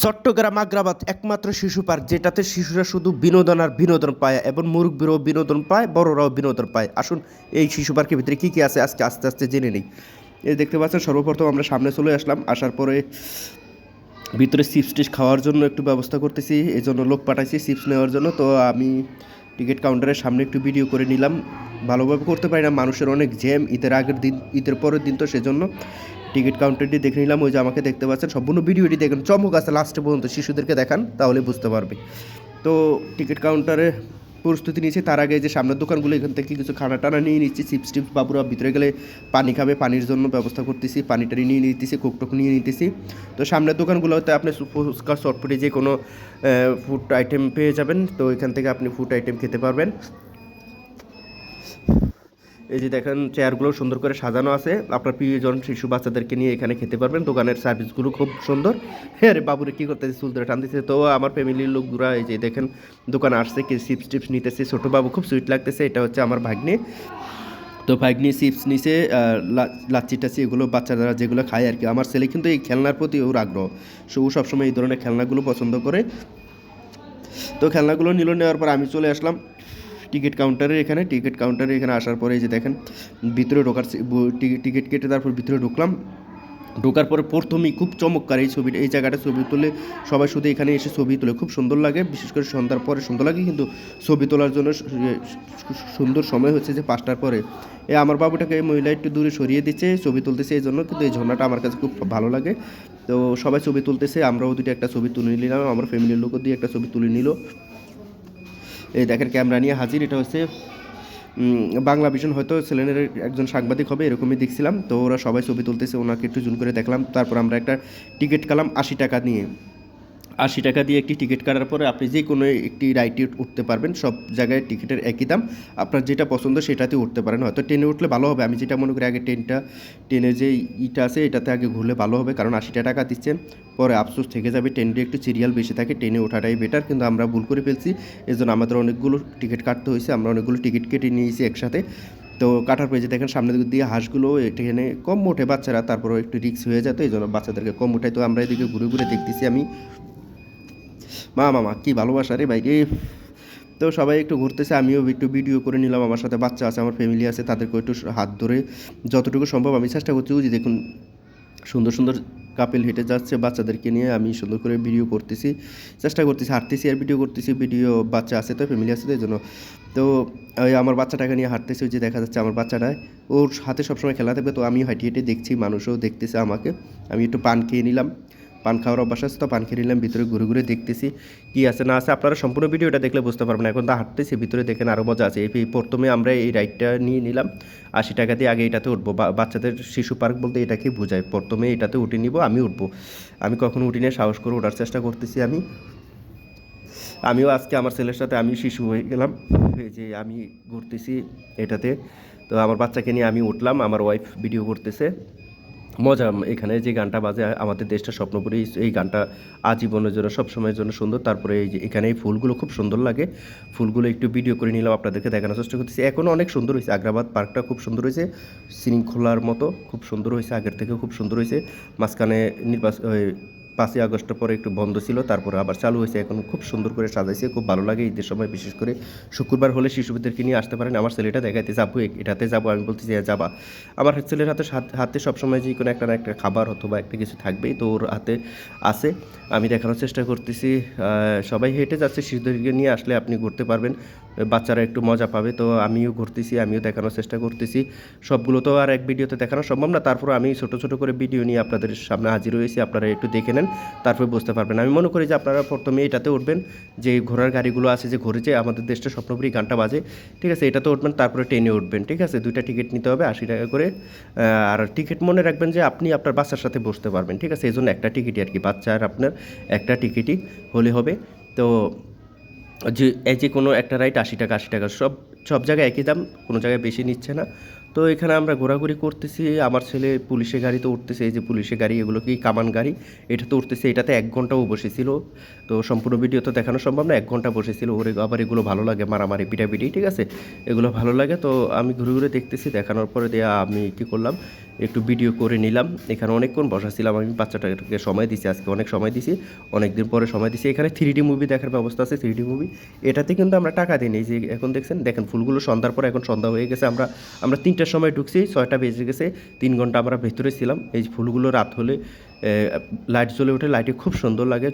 চট্টগ্রাম আগ্রাবাদ একমাত্র শিশু পার্ক, যেটাতে শিশুরা শুধু বিনোদন আর বিনোদন পায় এবং মুরব্বীরাও বিনোদন পায়, বড়রাও বিনোদন পায়। আসুন এই শিশু পার্কের ভিতরে কী কী আছে আজকে আস্তে আস্তে জেনে নিই। এই দেখতে পাচ্ছেন, সর্বপ্রথম আমরা সামনে চলে আসলাম। আসার পরে ভিতরে চিপস টিপস খাওয়ার জন্য একটু ব্যবস্থা করতেছি, এই জন্য লোক পাঠাইছি চিপস নেওয়ার জন্য। তো আমি টিকিট কাউন্টারের সামনে একটু ভিডিও করে নিলাম। ভালোভাবে করতে পারি না, মানুষের অনেক জ্যাম, ঈদের আগের দিন, ঈদের পরের দিন, তো সেজন্য টিকিট কাউন্টারটি দেখে নিলাম। ওই যে আমাকে দেখতে পাচ্ছেন, সম্পূর্ণ ভিডিওটি দেখেন, চমক আছে লাস্টে পর্যন্ত, শিশুদেরকে দেখান তাহলে বুঝতে পারবে। তো টিকিট কাউন্টারে প্রস্তুতি নিয়েছি, তার আগে যে সামনের দোকানগুলো, এখান থেকে কিছু খানা টানা নিয়ে নিচ্ছি, চিপস টিপস। বাবুরা ভিতরে গেলে পানি খাবে, পানির জন্য ব্যবস্থা করতেছি, পানি টানি নিয়ে নিতেছি, কোকটোক নিয়ে নিতেছি। তো সামনের দোকানগুলোতে আপনি ফুচকা চটপটি যে কোনো ফুড আইটেম পেয়ে যাবেন, তো এখান থেকে আপনি ফুড আইটেম খেতে পারবেন। এই যে দেখেন, চেয়ারগুলো সুন্দর করে সাজানো আছে, আপনার প্রিয়জন শিশু বাচ্চাদেরকে নিয়ে এখানে খেতে পারবেন। দোকানের সার্ভিসগুলো খুব সুন্দর। হ্যাঁ রে, বাবুরে কী করতেছে, চুল ধরে টানতেছে। তো আমার ফ্যামিলির লোকগুলা এই যে দেখেন দোকানে আসছে, কি চিপস টিপস নিতেছে। ছোটো বাবু খুব সুইট লাগতেছে, এটা হচ্ছে আমার ভাগ্নে। তো ভাগ্নি চিপস নিচে, লাচ্ছি টাচ্ছি এগুলো বাচ্চারা যেগুলো খায় আর কি। আমার ছেলে কিন্তু এই খেলনার প্রতি ওর আগ্রহ, ও সবসময় এই ধরনের খেলনাগুলো পছন্দ করে। তো খেলনাগুলো নিল, নেওয়ার পর আমি চলে আসলাম টিকিট কাউন্টারে। টিকিট কাউন্টারে এখানে আসার পরে এই যে দেখেন ভিতরে ঢোকার টিকিট কেটে তারপর ভিতরে ঢুকলাম। ঢোকার পরে প্রথমেই খুব চমৎকার এই ছবিটা, এই জায়গাটা ছবি তুলে সবাই শুধু এখানে এসে ছবি তুলে, খুব সুন্দর লাগে। বিশেষ করে সন্ধ্যার পরে সুন্দর লাগে, কিন্তু ছবি তোলার জন্য সুন্দর সময় হচ্ছে যে 5টার পরে। আমার বাবুটাকে এই মহিলা একটু দূরে সরিয়ে দিচ্ছে, ছবি তুলতেছে এই জন্য। কিন্তু এই ঝর্ণাটা আমার কাছে খুব ভালো লাগে। তো সবাই ছবি তুলতেছে, আমরাও দুটো একটা ছবি তুলে নিলাম, আমার ফ্যামিলির লোকও দিয়ে একটা ছবি তুলে নিল। এই দেখেন ক্যামেরা নিয়ে হাজির, এটা হচ্ছে বাংলা ভিশন, হয়তো ছেলেনের একজন সাংবাদিক হবে এরকমই দেখছিলাম। তো ওরা সবাই ছবি তুলতেছে, ওনাকে একটু জুম করে দেখলাম। তারপর আমরা একটা টিকিট কাটলাম 80 টাকা নিয়ে। 80 টাকা দিয়ে একটি টিকিট কাটার পরে আপনি যে কোনো একটি রাইডে উঠতে পারবেন। সব জায়গায় টিকিটের একই দাম, আপনার যেটা পছন্দ সেটাতে উঠতে পারেন। হয়তো ট্রেনে উঠলে ভালো হবে, আমি যেটা মনে করি আগে ট্রেনের যে ইটা আছে এটাতে আগে ঘুরলে ভালো হবে, কারণ 80 টাকা দিচ্ছেন, পরে আফসোস থেকে যাবে। ট্রেনটি একটু সিরিয়াল বেশি থাকে, ট্রেনে ওঠাটাই বেটার, কিন্তু আমরা ভুল করে ফেলছি, এজন্য আমাদের অনেকগুলো টিকিট কাটতে হয়েছে। আমরা অনেকগুলো টিকিট কেটে নিয়েছি একসাথে। তো কাটার পরে যে দেখেন সামনের দিক দিয়ে হাঁসগুলো এখানে কম ওঠে বাচ্চারা, তারপরেও একটু রিস্ক হয়ে যায়, তো এই জন্য বাচ্চাদেরকে কম উঠাই। তো আমরা এদিকে ঘুরে ঘুরে দেখতেছি আমি, মামা কী ভালোবাসা রে ভাই রে। তো সবাই একটু ঘুরতেছে, আমিও একটু ভিডিও করে নিলাম। আমার সাথে বাচ্চা আছে, আমার ফ্যামিলি আছে, তাদেরকে একটু হাত ধরে যতটুকু সম্ভব আমি চেষ্টা করছি। ওই যে দেখুন সুন্দর সুন্দর কাপেল হেঁটে যাচ্ছে, বাচ্চাদেরকে নিয়ে আমি সুন্দর করে ভিডিও করতেছি, চেষ্টা করতেছি, হাঁটতেছি আর ভিডিও করতেছি। ভিডিও বাচ্চা আছে তো, ফ্যামিলি আছে তো, এই জন্য। তো ওই আমার বাচ্চাটাকে নিয়ে হাঁটতেছি, ওই যে দেখা যাচ্ছে আমার বাচ্চাটা, ওর হাতে সবসময় খেলা থাকবে। তো আমি হেঁটে হেঁটে দেখছি, মানুষও দেখতেছে আমাকে। আমি একটু পান খেয়ে নিলাম, পান খাওয়ার অভ্যাস আছে তো, পান খেয়ে নিলাম। ভিতরে ঘুরে ঘুরে দেখতেছি কী আছে না আছে। আপনারা সম্পূর্ণ ভিডিওটা দেখলে বুঝতে পারবেন। এখন তো হাঁটতেছি, ভিতরে দেখেন আরও মজা আছে। এই প্রথমে আমরা এই রাইডটা নিয়ে নিলাম 80 টাকা দিয়ে। আগে এটাতে উঠবো, বাচ্চাদের শিশু পার্ক বলতে এটাকে বোঝায়। প্রথমে এটাতে উঠে নিব, আমি উঠবো। আমি কখনো উঠি নিয়ে সাহস করে ওঠার চেষ্টা করতেছি। আমিও আজকে আমার ছেলের সাথে আমি শিশু হয়ে গেলাম, এই যে আমি ঘুরতেছি এটাতে। তো আমার বাচ্চাকে নিয়ে আমি উঠলাম, আমার ওয়াইফ ভিডিও করতেছে। মজা, এখানে যে গানটা বাজে, আমাদের দেশটা স্বপ্নপুরী, এই গানটা আজীবনের জন্য সবসময়ের জন্য সুন্দর। তারপরে এই যে এখানে এই ফুলগুলো খুব সুন্দর লাগে, ফুলগুলো একটু ভিডিও করে নিলাম, আপনাদেরকে দেখানোর চেষ্টা করতেছি। এখনও অনেক সুন্দর হয়েছে, আগ্রাবাদ পার্কটা খুব সুন্দর হয়েছে, শৃঙ্খলার মতো খুব সুন্দর হয়েছে, আগের থেকে খুব সুন্দর হয়েছে। মাঝখানে 5ই আগস্টের পরে একটু বন্ধ ছিল, তারপরে আবার চালু হয়েছে, এখন খুব সুন্দর করে সাজাইছে, খুব ভালো লাগে। ঈদের সময় বিশেষ করে শুক্রবার হলে শিশুদেরকে নিয়ে আসতে পারেন। আমার ছেলেটা দেখাইতে যাবো, এটাতে যাবো, আমি বলতেছি যাবা। আমার ছেলের হাতে সবসময় যে কোনো একটা না একটা খাবার অথবা একটা কিছু থাকবেই, তো ওর হাতে আছে, আমি দেখানোর চেষ্টা করতেছি। সবাই হেঁটে যাচ্ছে, শিশুদেরকে নিয়ে আসলে আপনি ঘুরতে পারবেন, বাচ্চারা একটু মজা পাবে। তো আমিও ঘুরতেছি, আমিও দেখানোর চেষ্টা করতেছি। সবগুলো তো আর এক ভিডিওতে দেখানো সম্ভব না, তারপর আমি ছোট ছোট করে ভিডিও নিয়ে আপনাদের সামনে হাজির হয়েছি। আপনারা একটু দেখে নেন, তারপরে বুঝতে পারবেন। আমি মনে করি যে আপনারা প্রথমে এটাতে উঠবেন, যে ঘোড়ার গাড়িগুলো আছে, যে ঘুরে যে আমাদের দেশটা স্বপ্নপুরী গানটা বাজে, ঠিক আছে, এটাতে উঠবেন, তারপরে ট্রেনে উঠবেন, ঠিক আছে। 2টা টিকিট নিতে হবে 80 টাকা করে। আর টিকিট মনে রাখবেন যে আপনি আপনার বাচ্চার সাথে বসতে পারবেন, ঠিক আছে, এই জন্য একটা টিকিটই আর কি, বাচ্চা আর আপনার একটা টিকিটই হলে হবে। তো যে কোনো একটা রাইড 80 টাকা, 80 টাকা, সব জায়গায় একই দাম, কোনো জায়গায় বেশি নিচ্ছে না। তো এখানে আমরা ঘোরাঘুরি করতেছি, আমার ছেলে পুলিশের গাড়িতে উঠতেছে, এই যে পুলিশের গাড়ি, এগুলো কি কামান গাড়ি, এটাতে উঠতেছে। এটাতে 1 ঘন্টাও বসেছিল, তো সম্পূর্ণ ভিডিও তো দেখানো সম্ভব না, 1 ঘন্টা বসেছিল। ওরে আবার এগুলো ভালো লাগে, মারামারি পিটাপিটি, ঠিক আছে, এগুলো ভালো লাগে। তো আমি ঘুরে ঘুরে দেখতেছি, দেখানোর পরে দিয়ে আমি কী করলাম, একটু ভিডিও করে নিলাম। এখানে অনেকক্ষণ বসা ছিলাম, আমি বাচ্চাটাকে সময় দিছি, আজকে অনেক সময় দিছি, অনেক দিন পরে সময় দিছি। এখানে 3D মুভি দেখার ব্যবস্থা আছে, 3D মুভি। এটাতে কিন্তু আমরা টাকা দিই এই যে এখন দেখেন ফুলগুলো সন্ধ্যার পরে, এখন সন্ধ্যা হয়ে গেছে, আমরা 3টার সময় ঢুকছি, 6টা বেজে গেছে, 3 ঘন্টা আমরা ভেতরে ছিলাম। এই ফুলগুলো রাত হলে লাইট জ্বলে ওঠে, লাইটে খুব সুন্দর লাগে।